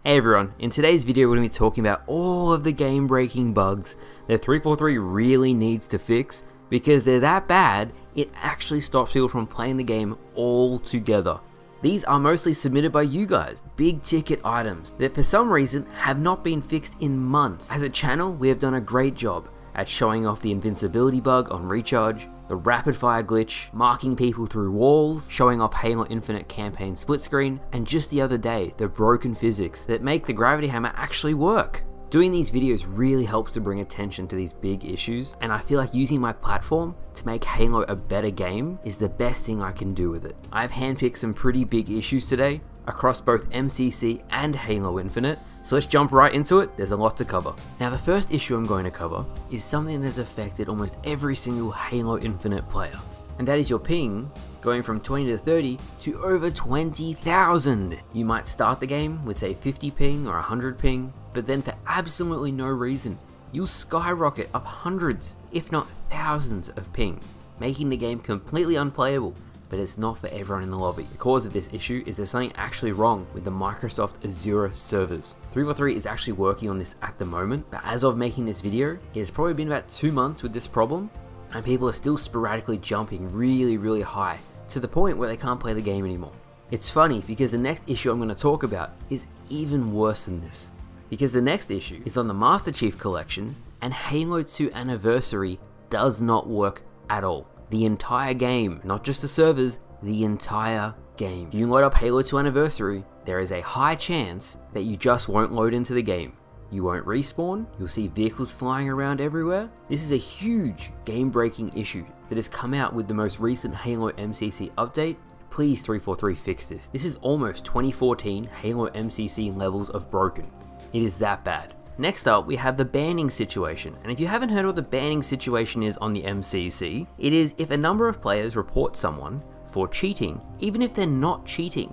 Hey everyone, in today's video we're going to be talking about all of the game-breaking bugs that 343 really needs to fix because they're that bad, it actually stops people from playing the game altogether. These are mostly submitted by you guys, big ticket items that for some reason have not been fixed in months. As a channel, we have done a great job at showing off the invincibility bug on recharge, the rapid fire glitch, marking people through walls, showing off Halo Infinite campaign split screen, and just the other day, the broken physics that make the gravity hammer actually work. Doing these videos really helps to bring attention to these big issues, and I feel like using my platform to make Halo a better game is the best thing I can do with it. I've handpicked some pretty big issues today across both MCC and Halo Infinite, so let's jump right into it. There's a lot to cover. Now the first issue I'm going to cover is something that has affected almost every single Halo Infinite player, and that is your ping going from 20 to 30 to over 20,000. You might start the game with say 50 ping or 100 ping, but then for absolutely no reason, you'll skyrocket up hundreds, if not thousands of ping, making the game completely unplayable. But it's not for everyone in the lobby. The cause of this issue is there's something actually wrong with the Microsoft Azure servers. 343 is actually working on this at the moment, but as of making this video, it has probably been about 2 months with this problem, and people are still sporadically jumping really high, to the point where they can't play the game anymore. It's funny because the next issue I'm going to talk about is even worse than this. Because the next issue is on the Master Chief Collection, and Halo 2 Anniversary does not work at all. The entire game, not just the servers, the entire game. If you load up Halo 2 Anniversary, there is a high chance that you just won't load into the game. You won't respawn, you'll see vehicles flying around everywhere. This is a huge game-breaking issue that has come out with the most recent Halo MCC update. Please 343 fix this. This is almost 2014 Halo MCC levels of broken. It is that bad. Next up, we have the banning situation, and if you haven't heard what the banning situation is on the MCC, it is if a number of players report someone for cheating, even if they're not cheating,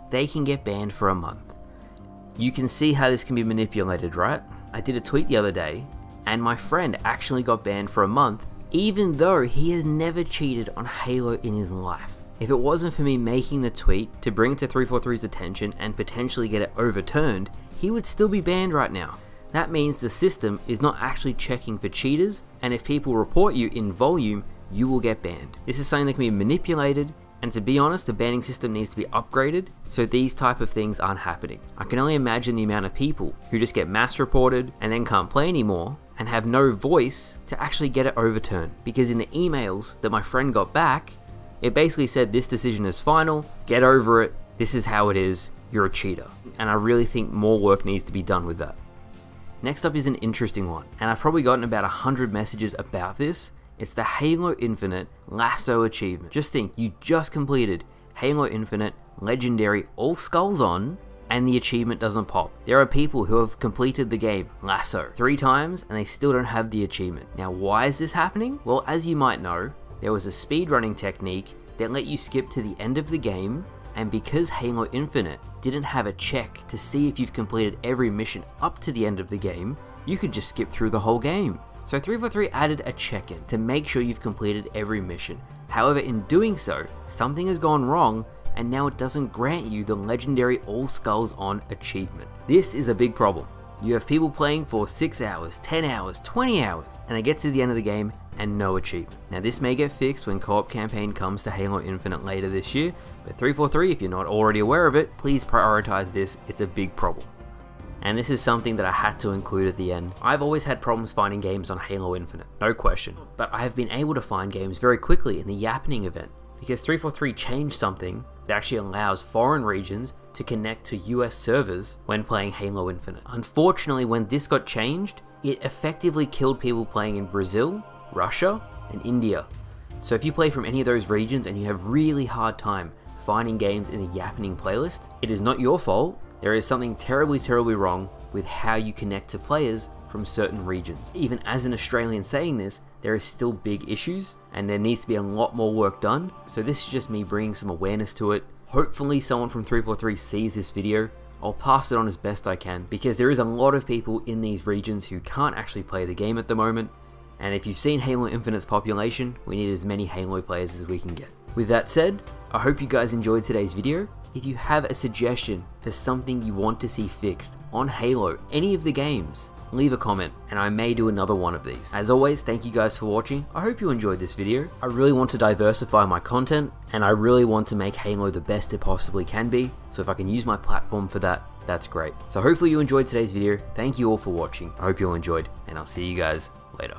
they can get banned for a month. You can see how this can be manipulated, right? I did a tweet the other day, and my friend actually got banned for a month, even though he has never cheated on Halo in his life. If it wasn't for me making the tweet to bring it to 343's attention and potentially get it overturned, he would still be banned right now. That means the system is not actually checking for cheaters, and if people report you in volume, you will get banned. This is something that can be manipulated, and to be honest, the banning system needs to be upgraded so these type of things aren't happening. I can only imagine the amount of people who just get mass reported and then can't play anymore and have no voice to actually get it overturned. Because in the emails that my friend got back, it basically said this decision is final, get over it, this is how it is, you're a cheater. And I really think more work needs to be done with that. Next up is an interesting one, and I've probably gotten about 100 messages about this. It's the Halo Infinite LASO achievement. Just think, you just completed Halo Infinite Legendary All Skulls On, and the achievement doesn't pop. There are people who have completed the game LASO 3 times, and they still don't have the achievement. Now, why is this happening? Well, as you might know, there was a speedrunning technique that let you skip to the end of the game, and because Halo Infinite didn't have a check to see if you've completed every mission up to the end of the game, you could just skip through the whole game. So 343 added a check-in to make sure you've completed every mission. However, in doing so, something has gone wrong, and now it doesn't grant you the legendary All Skulls On achievement. This is a big problem. You have people playing for 6 hours, 10 hours, 20 hours, and they get to the end of the game and no achievement. Now this may get fixed when co-op campaign comes to Halo Infinite later this year, but 343, if you're not already aware of it, please prioritize this, it's a big problem. And this is something that I had to include at the end. I've always had problems finding games on Halo Infinite, no question, but I have been able to find games very quickly in the Yappening event, because 343 changed something that actually allows foreign regions to connect to US servers when playing Halo Infinite. Unfortunately, when this got changed, it effectively killed people playing in Brazil, Russia, and India. So if you play from any of those regions and you have really hard time finding games in the Yappening playlist, it is not your fault. There is something terribly wrong with how you connect to players from certain regions. Even as an Australian saying this, there is still big issues and there needs to be a lot more work done. So this is just me bringing some awareness to it. Hopefully someone from 343 sees this video. I'll pass it on as best I can because there is a lot of people in these regions who can't actually play the game at the moment. And if you've seen Halo Infinite's population, we need as many Halo players as we can get. With that said, I hope you guys enjoyed today's video. if you have a suggestion for something you want to see fixed on Halo, any of the games, leave a comment and I may do another one of these. As always, thank you guys for watching. I hope you enjoyed this video. I really want to diversify my content and I really want to make Halo the best it possibly can be. So if I can use my platform for that, that's great. So hopefully you enjoyed today's video. Thank you all for watching. I hope you all enjoyed and I'll see you guys later.